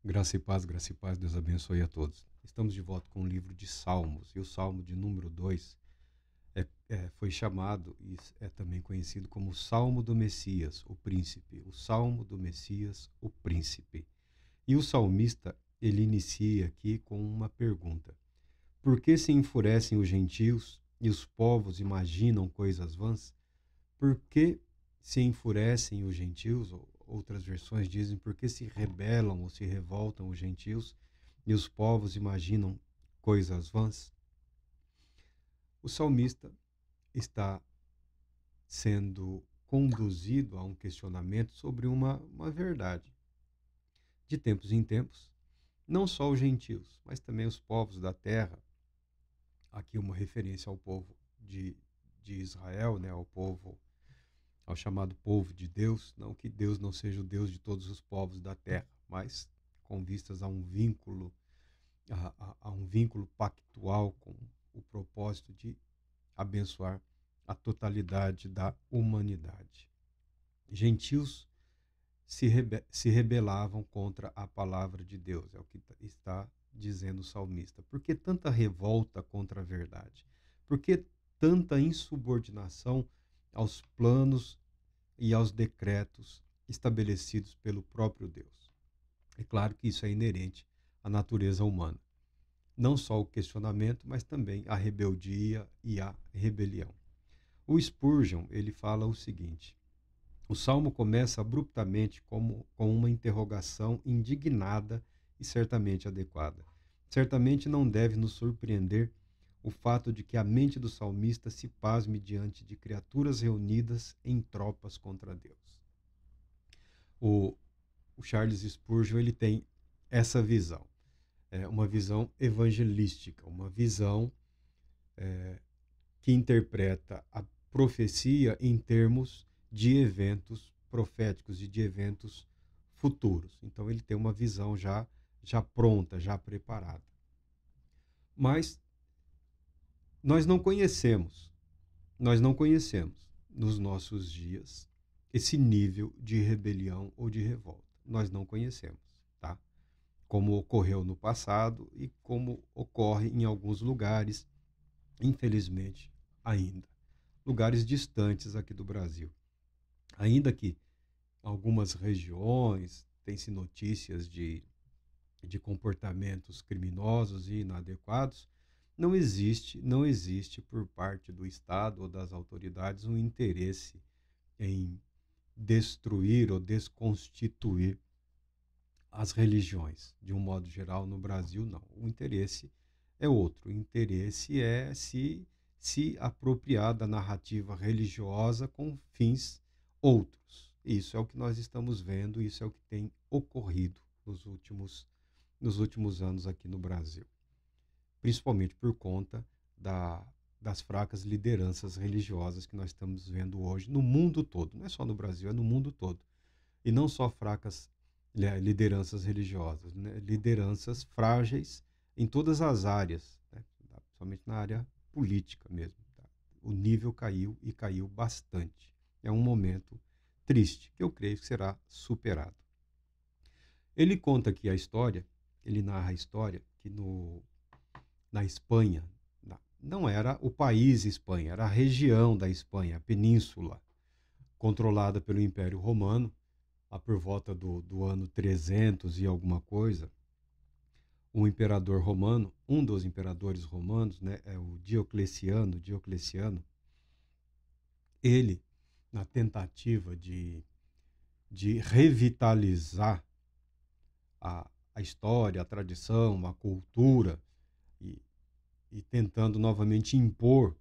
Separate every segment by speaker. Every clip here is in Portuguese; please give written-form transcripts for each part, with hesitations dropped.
Speaker 1: Graça e paz, Deus abençoe a todos. Estamos de volta com o livro de Salmos, e o Salmo de número 2 foi chamado e é também conhecido como o Salmo do Messias, o Príncipe. O Salmo do Messias, o Príncipe. E o salmista, ele inicia aqui com uma pergunta: por que se enfurecem os gentios e os povos imaginam coisas vãs? Por que se enfurecem os gentios? Ou outras versões dizem por que se rebelam ou se revoltam os gentios e os povos imaginam coisas vãs? O salmista está sendo conduzido a um questionamento sobre uma verdade. De tempos em tempos, não só os gentios, mas também os povos da terra, aqui uma referência ao povo de Israel, né, ao chamado povo de Deus, não que Deus não seja o Deus de todos os povos da terra, mas com vistas a um vínculo, a um vínculo pactual com o propósito de abençoar a totalidade da humanidade. Gentios se rebelavam contra a palavra de Deus, é o que está dizendo o salmista. Por que tanta revolta contra a verdade? Por que tanta insubordinação aos planos e aos decretos estabelecidos pelo próprio Deus? É claro que isso é inerente à natureza humana. Não só o questionamento, mas também a rebeldia e a rebelião. O Spurgeon, ele fala o seguinte: o salmo começa abruptamente com uma interrogação indignada e certamente adequada. Certamente não deve nos surpreender o fato de que a mente do salmista se pasme diante de criaturas reunidas em tropas contra Deus. O, o Charles Spurgeon, ele tem essa visão, uma visão evangelística, uma visão que interpreta a profecia em termos de eventos proféticos e de eventos futuros. Então ele tem uma visão já pronta, já preparada. Mas nós não conhecemos nos nossos dias esse nível de rebelião ou de revolta. Nós não conhecemos, tá? Como ocorreu no passado e como ocorre em alguns lugares, infelizmente, ainda. Lugares distantes aqui do Brasil. Ainda que algumas regiões tem-se notícias de comportamentos criminosos e inadequados, não existe por parte do Estado ou das autoridades um interesse em destruir ou desconstituir as religiões. De um modo geral, no Brasil, não. O interesse é outro. O interesse é se apropriar da narrativa religiosa com fins outros. Isso é o que nós estamos vendo, isso é o que tem ocorrido nos últimos anos aqui no Brasil. Principalmente por conta das fracas lideranças religiosas que nós estamos vendo hoje no mundo todo. Não é só no Brasil, é no mundo todo. E não só fracas lideranças religiosas, né? Lideranças frágeis em todas as áreas, né? Principalmente na área política mesmo. Tá? O nível caiu e caiu bastante. É um momento triste, que eu creio que será superado. Ele conta aqui a história, ele narra a história, que na Espanha, não era o país Espanha, era a região da Espanha, a península, controlada pelo Império Romano, lá por volta do ano 300 e alguma coisa. O imperador romano, um dos imperadores romanos, né, é o Diocleciano, ele, na tentativa de revitalizar a história, a tradição, a cultura, e, e tentando novamente impor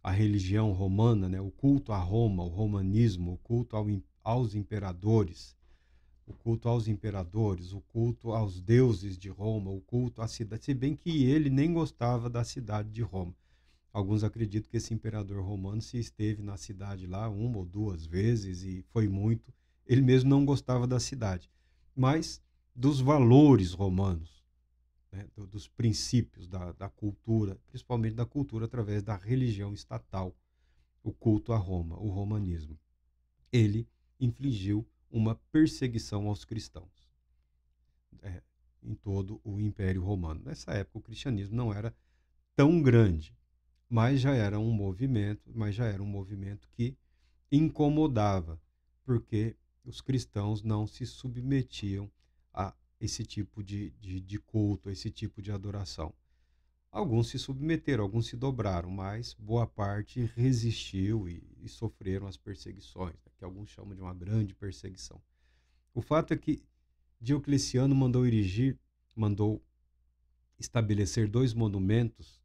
Speaker 1: a religião romana, né, o culto a Roma, o romanismo, o culto aos imperadores, o culto aos deuses de Roma, o culto à cidade, se bem que ele nem gostava da cidade de Roma. Alguns acreditam que esse imperador romano, se esteve na cidade lá uma ou duas vezes e foi muito, ele mesmo não gostava da cidade, mas dos valores romanos, né, dos princípios da cultura, principalmente da cultura através da religião estatal, o culto a Roma, o romanismo. Ele infligiu uma perseguição aos cristãos. todo o Império Romano. Nessa época o cristianismo não era tão grande, mas já era um movimento que incomodava, porque os cristãos não se submetiam a esse tipo de culto, a esse tipo de adoração. Alguns se submeteram, alguns se dobraram, mas boa parte resistiu e sofreram as perseguições, né, que alguns chamam de uma grande perseguição. O fato é que Diocleciano mandou estabelecer dois monumentos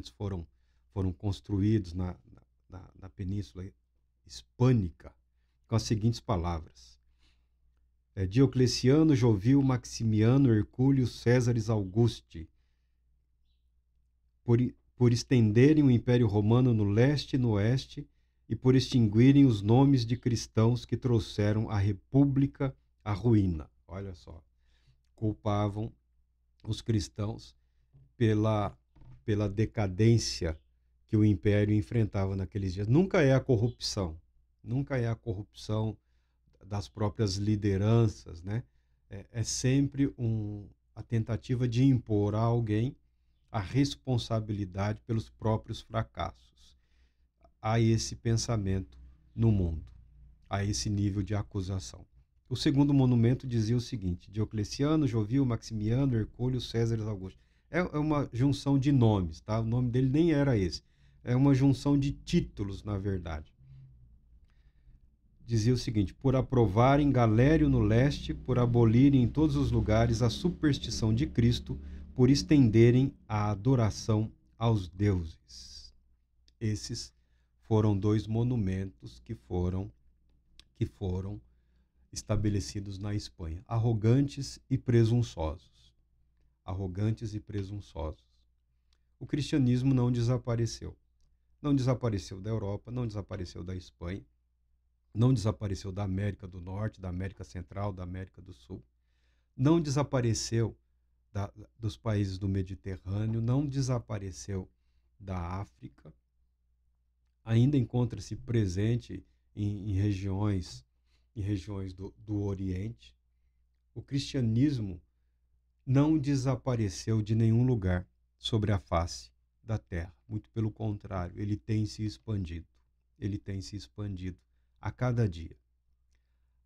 Speaker 1: foram construídos na Península Hispânica, com as seguintes palavras: Diocleciano, Jovio, Maximiano, Hercúleo, Césares Auguste, por estenderem o Império Romano no leste e no oeste e por extinguirem os nomes de cristãos que trouxeram à República a ruína. Olha só, culpavam os cristãos pela decadência que o Império enfrentava naqueles dias. Nunca é a corrupção das próprias lideranças, né? É sempre a tentativa de impor a alguém a responsabilidade pelos próprios fracassos. Há esse pensamento no mundo, há esse nível de acusação. O segundo monumento dizia o seguinte: Diocleciano, Jovio, Maximiano, Hercúleo, César Augusto. É uma junção de nomes, tá? O nome dele nem era esse. É uma junção de títulos, na verdade. Dizia o seguinte: por aprovarem Galério no leste, por abolirem em todos os lugares a superstição de Cristo, por estenderem a adoração aos deuses. Esses foram dois monumentos que foram estabelecidos na Espanha, arrogantes e presunçosos. Arrogantes e presunçosos. O cristianismo não desapareceu. Não desapareceu da Europa, não desapareceu da Espanha, não desapareceu da América do Norte, da América Central, da América do Sul. Não desapareceu dos países do Mediterrâneo, não desapareceu da África. Ainda encontra-se presente em regiões do Oriente. O cristianismo não desapareceu de nenhum lugar sobre a face da terra. Muito pelo contrário, ele tem se expandido. Ele tem se expandido a cada dia.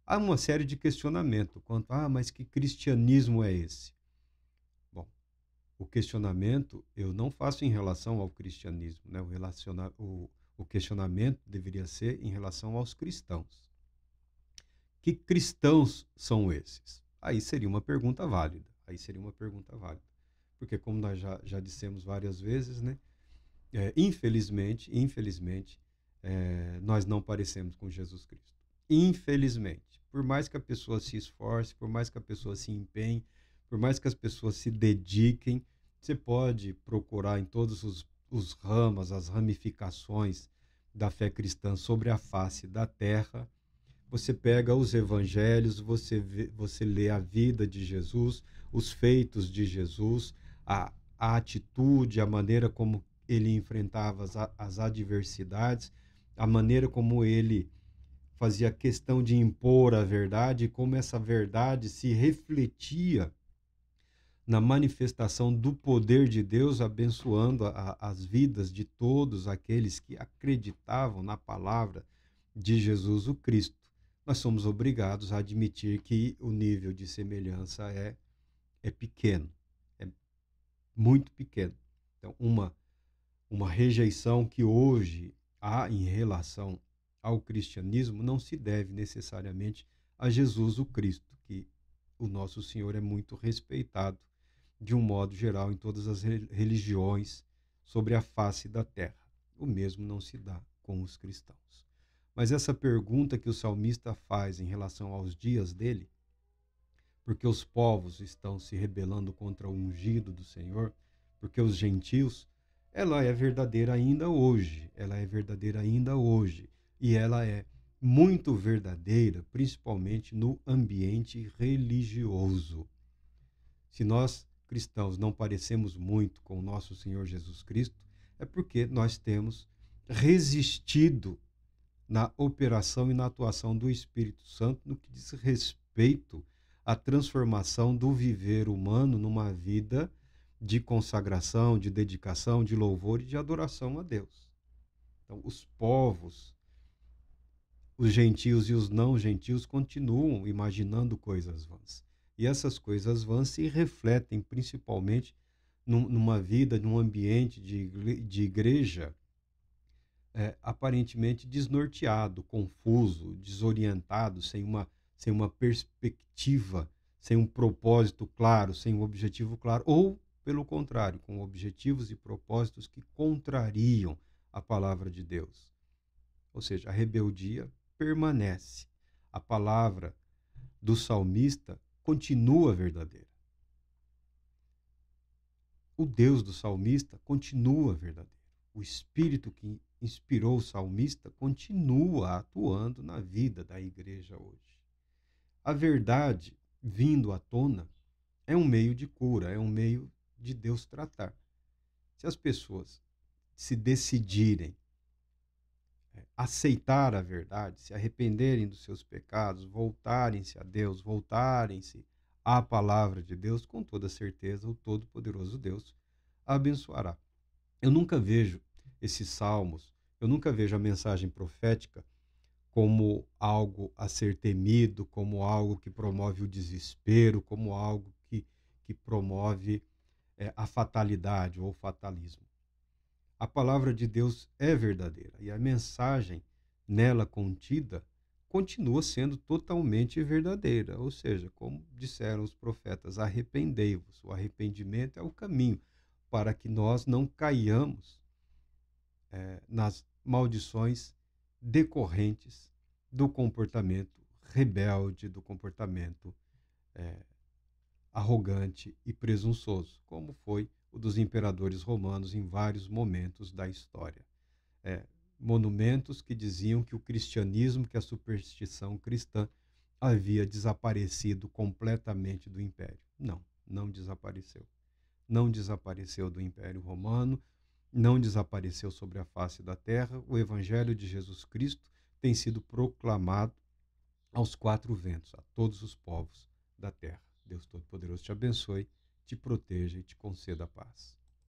Speaker 1: Há uma série de questionamentos quanto mas que cristianismo é esse? Bom, o questionamento eu não faço em relação ao cristianismo, né? O questionamento deveria ser em relação aos cristãos. Que cristãos são esses? Aí seria uma pergunta válida. Porque, como nós já dissemos várias vezes, né? Infelizmente, nós não parecemos com Jesus Cristo. Infelizmente. Por mais que a pessoa se esforce, por mais que a pessoa se empenhe, por mais que as pessoas se dediquem, você pode procurar em todos os ramos, as ramificações da fé cristã sobre a face da terra. Você pega os evangelhos, você lê a vida de Jesus, os feitos de Jesus, a atitude, a maneira como ele enfrentava as adversidades, a maneira como ele fazia questão de impor a verdade e como essa verdade se refletia na manifestação do poder de Deus, abençoando as vidas de todos aqueles que acreditavam na palavra de Jesus o Cristo. Nós somos obrigados a admitir que o nível de semelhança é pequeno, é muito pequeno. Então, uma rejeição que hoje há em relação ao cristianismo não se deve necessariamente a Jesus o Cristo, que o nosso Senhor é muito respeitado de um modo geral em todas as religiões sobre a face da terra. O mesmo não se dá com os cristãos. Mas essa pergunta que o salmista faz em relação aos dias dele, porque os povos estão se rebelando contra o ungido do Senhor, porque os gentios, ela é verdadeira ainda hoje. E ela é muito verdadeira, principalmente no ambiente religioso. Se nós, cristãos, não parecemos muito com o nosso Senhor Jesus Cristo, é porque nós temos resistido na operação e na atuação do Espírito Santo no que diz respeito a transformação do viver humano numa vida de consagração, de dedicação, de louvor e de adoração a Deus. Então, os povos, os gentios e os não gentios continuam imaginando coisas vãs. E essas coisas vãs se refletem principalmente numa vida, num ambiente de igreja aparentemente desnorteado, confuso, desorientado, sem uma perspectiva, sem um propósito claro, sem um objetivo claro, ou, pelo contrário, com objetivos e propósitos que contrariam a palavra de Deus. Ou seja, a rebeldia permanece. A palavra do salmista continua verdadeira. O Deus do salmista continua verdadeiro. O Espírito que inspirou o salmista continua atuando na vida da igreja hoje. A verdade vindo à tona é um meio de cura, é um meio de Deus tratar. Se as pessoas se decidirem aceitar a verdade, se arrependerem dos seus pecados, voltarem-se a Deus, voltarem-se à palavra de Deus, com toda certeza o Todo-Poderoso Deus a abençoará. Eu nunca vejo esses salmos, eu nunca vejo a mensagem profética como algo a ser temido, como algo que promove o desespero, como algo que promove a fatalidade ou o fatalismo. A palavra de Deus é verdadeira e a mensagem nela contida continua sendo totalmente verdadeira. Ou seja, como disseram os profetas, arrependei-vos. O arrependimento é o caminho para que nós não caiamos nas maldições decorrentes do comportamento rebelde, do comportamento arrogante e presunçoso, como foi o dos imperadores romanos em vários momentos da história. Monumentos que diziam que o cristianismo, que a superstição cristã havia desaparecido completamente do império. Não, não desapareceu. Não desapareceu do Império Romano, não desapareceu sobre a face da terra. O Evangelho de Jesus Cristo tem sido proclamado aos quatro ventos, a todos os povos da terra. Deus Todo-Poderoso te abençoe, te proteja e te conceda a paz.